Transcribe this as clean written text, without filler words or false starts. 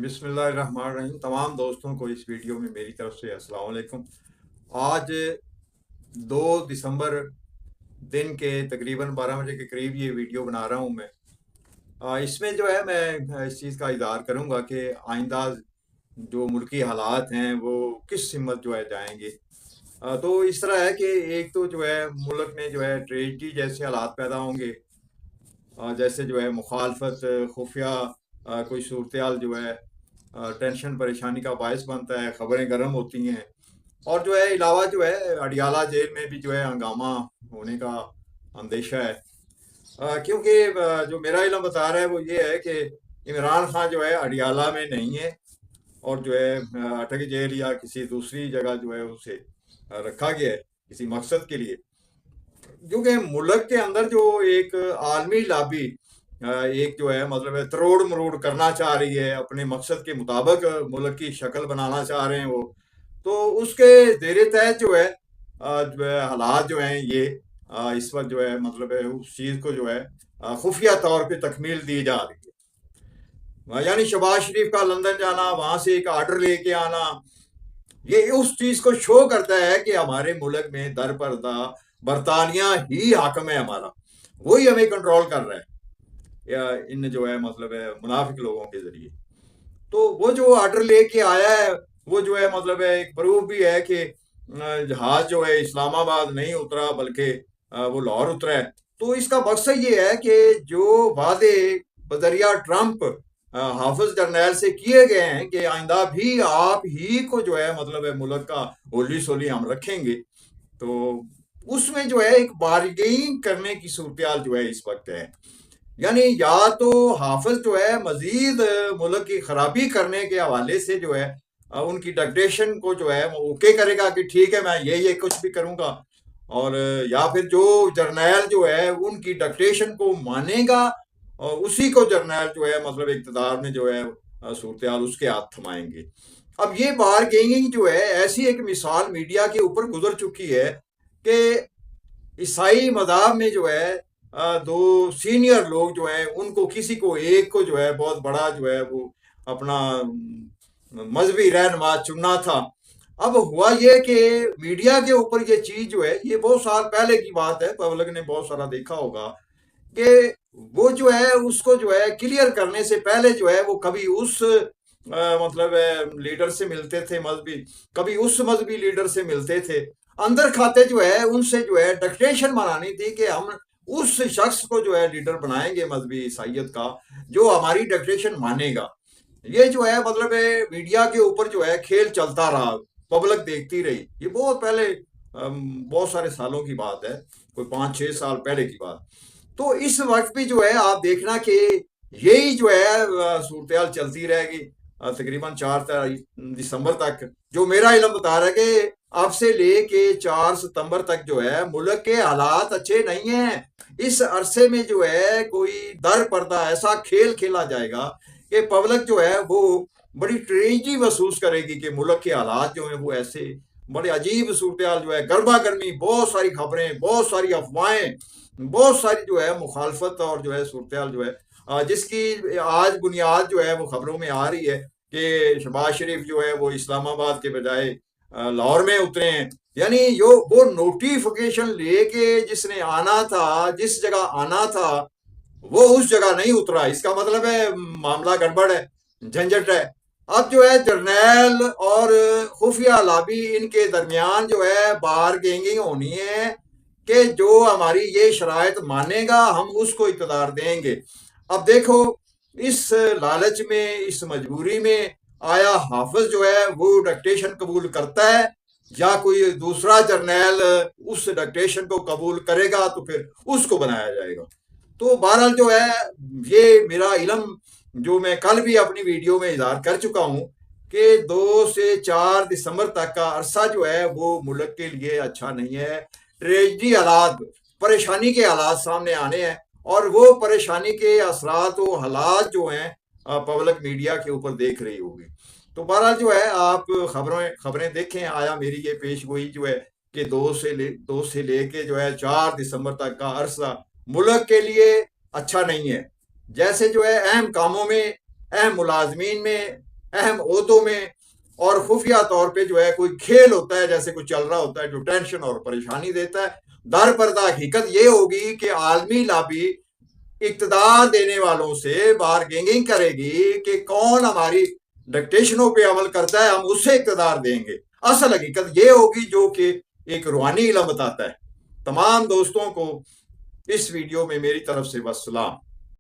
بسم اللہ الرحمن الرحیم۔ تمام دوستوں کو اس ویڈیو میں میری طرف سے السلام علیکم۔ آج 2 دسمبر دن کے تقریباً 12 بجے کے قریب یہ ویڈیو بنا رہا ہوں میں۔ اس میں جو ہے میں اس چیز کا اظہار کروں گا کہ آئندہ جو ملکی حالات ہیں وہ کس سمت جو ہے جائیں گے۔ تو اس طرح ہے کہ ایک تو جو ہے ملک میں جو ہے ٹریجڈی جیسے حالات پیدا ہوں گے، جیسے جو ہے مخالفت، خفیہ کوئی صورتحال جو ہے ٹینشن پریشانی کا باعث بنتا ہے، خبریں گرم ہوتی ہیں، اور جو ہے علاوہ جو ہے اڈیالہ جیل میں بھی جو ہے ہنگامہ ہونے کا اندیشہ ہے۔ کیونکہ جو میرا علم بتا رہا ہے وہ یہ ہے کہ عمران خان جو ہے اڈیالہ میں نہیں ہے، اور جو ہے اٹک جیل یا کسی دوسری جگہ جو ہے اسے رکھا گیا ہے کسی مقصد کے لیے، کیونکہ ملک کے اندر جو ایک عالمی لابی ایک جو ہے مطلب ہے تروڑ مروڑ کرنا چاہ رہی ہے، اپنے مقصد کے مطابق ملک کی شکل بنانا چاہ رہے ہیں وہ، تو اس کے زیر تحت جو ہے حالات جو ہیں یہ اس وقت جو ہے مطلب ہے اس چیز کو جو ہے خفیہ طور پہ تکمیل دی جا رہی ہے۔ یعنی شہباز شریف کا لندن جانا، وہاں سے ایک آرڈر لے کے آنا، یہ اس چیز کو شو کرتا ہے کہ ہمارے ملک میں در پردہ برطانیہ ہی حاکم ہے، ہمارا وہی ہمیں کنٹرول کر رہا ہے، یا ان جو ہے مطلب ہے منافق لوگوں کے ذریعے۔ تو وہ جو آرڈر لے کے آیا ہے وہ جو ہے مطلب ہے ایک پروف بھی ہے کہ جہاز جو ہے اسلام آباد نہیں اترا بلکہ وہ لاہور اترا ہے۔ تو اس کا مقصد یہ ہے کہ جو وعدے بذریعہ ٹرمپ حافظ جرنیل سے کیے گئے ہیں کہ آئندہ بھی آپ ہی کو جو ہے مطلب ہے ملک کا اولی سولی ہم رکھیں گے، تو اس میں جو ہے ایک بارگیننگ کرنے کی صورتحال جو ہے اس وقت ہے۔ یعنی یا تو حافظ جو ہے مزید ملک کی خرابی کرنے کے حوالے سے جو ہے ان کی ڈکٹیشن کو جو ہے وہ اوکے کرے گا کہ ٹھیک ہے میں یہ کچھ بھی کروں گا، اور یا پھر جو جرنیل جو ہے ان کی ڈکٹیشن کو مانے گا اور اسی کو جرنیل جو ہے مطلب اقتدار میں جو ہے صورتحال اس کے ہاتھ تھمائیں گے۔ اب یہ بارگیننگ جو ہے ایسی ایک مثال میڈیا کے اوپر گزر چکی ہے کہ عیسائی مذہب میں جو ہے دو سینئر لوگ جو ہیں ان کو کسی کو ایک کو جو ہے بہت بڑا جو ہے وہ اپنا مذہبی رہنما چننا تھا۔ اب ہوا یہ کہ میڈیا کے اوپر یہ چیز جو ہے یہ بہت سال پہلے کی بات ہے، پبلک نے بہت سارا دیکھا ہوگا کہ وہ جو ہے اس کو جو ہے کلیئر کرنے سے پہلے جو ہے وہ کبھی اس مطلب لیڈر سے ملتے تھے مذہبی، کبھی اس مذہبی لیڈر سے ملتے تھے، اندر کھاتے جو ہے ان سے جو ہے ڈکٹیشن بنانی تھی کہ ہم اس شخص کو جو ہے لیڈر بنائیں گے مذہبی عیسائیت کا جو ہماری ڈکٹیشن مانے گا۔ یہ جو ہے مطلب میڈیا کے اوپر جو ہے کھیل چلتا رہا، پبلک دیکھتی رہی، یہ بہت پہلے بہت سارے سالوں کی بات ہے، کوئی 5-6 سال پہلے کی بات۔ تو اس وقت بھی جو ہے آپ دیکھنا کہ یہی جو ہے صورتحال چلتی رہے گی تقریباً 4 دسمبر تک، جو میرا علم بتا رہا ہے کہ اب سے لے کے 4 ستمبر تک جو ہے ملک کے حالات اچھے نہیں ہیں۔ اس عرصے میں جو ہے کوئی در پردہ ایسا کھیل کھیلا جائے گا کہ پبلک جو ہے وہ بڑی ٹریجڈی محسوس کرے گی کہ ملک کے حالات جو ہیں وہ ایسے بڑے عجیب صورتحال جو ہے، گرما گرمی، بہت ساری خبریں، بہت ساری افواہیں، بہت ساری جو ہے مخالفت، اور جو ہے صورتحال جو ہے جس کی آج بنیاد جو ہے وہ خبروں میں آ رہی ہے کہ شہباز شریف جو ہے وہ اسلام آباد کے بجائے لاہور میں اترے ہیں۔ یعنی وہ نوٹیفیکیشن لے کے جس نے آنا تھا، جس جگہ آنا تھا وہ اس جگہ نہیں اترا، اس کا مطلب ہے معاملہ گڑبڑ ہے، جھنجھٹ ہے۔ اب جو ہے جرنیل اور خفیہ لابی ان کے درمیان جو ہے بارگیننگ ہونی ہے کہ جو ہماری یہ شرائط مانے گا ہم اس کو اقتدار دیں گے۔ اب دیکھو اس لالچ میں، اس مجبوری میں آیا حافظ جو ہے وہ ڈکٹیشن قبول کرتا ہے یا کوئی دوسرا جرنیل اس ڈکٹیشن کو قبول کرے گا تو پھر اس کو بنایا جائے گا۔ تو بہرحال جو ہے یہ میرا علم جو میں کل بھی اپنی ویڈیو میں اظہار کر چکا ہوں کہ 2 سے 4 دسمبر تک کا عرصہ جو ہے وہ ملک کے لیے اچھا نہیں ہے۔ ٹریجڈی حالات، پریشانی کے حالات سامنے آنے ہیں، اور وہ پریشانی کے اثرات و حالات جو ہیں پبلک میڈیا کے اوپر دیکھ رہی ہوگی۔ تو بہرحال جو ہے آپ خبریں دیکھیں، آیا میری یہ پیش گوئی جو ہے کہ 2 سے لے کے جو ہے 4 دسمبر تک کا عرصہ ملک کے لیے اچھا نہیں ہے۔ جیسے جو ہے اہم کاموں میں، اہم ملازمین میں اہم عہدوں میں، اور خفیہ طور پہ جو ہے کوئی کھیل ہوتا ہے، جیسے کوئی چل رہا ہوتا ہے جو ٹینشن اور پریشانی دیتا ہے۔ در پردہ حقیقت یہ ہوگی کہ عالمی لابی اقتدار دینے والوں سے بارگیننگ کرے گی کہ کون ہماری ڈکٹیشنوں پہ عمل کرتا ہے، ہم اس سے اقتدار دیں گے۔ اصل حقیقت یہ ہوگی جو کہ ایک روحانی علم بتاتا ہے۔ تمام دوستوں کو اس ویڈیو میں میری طرف سے بس سلام۔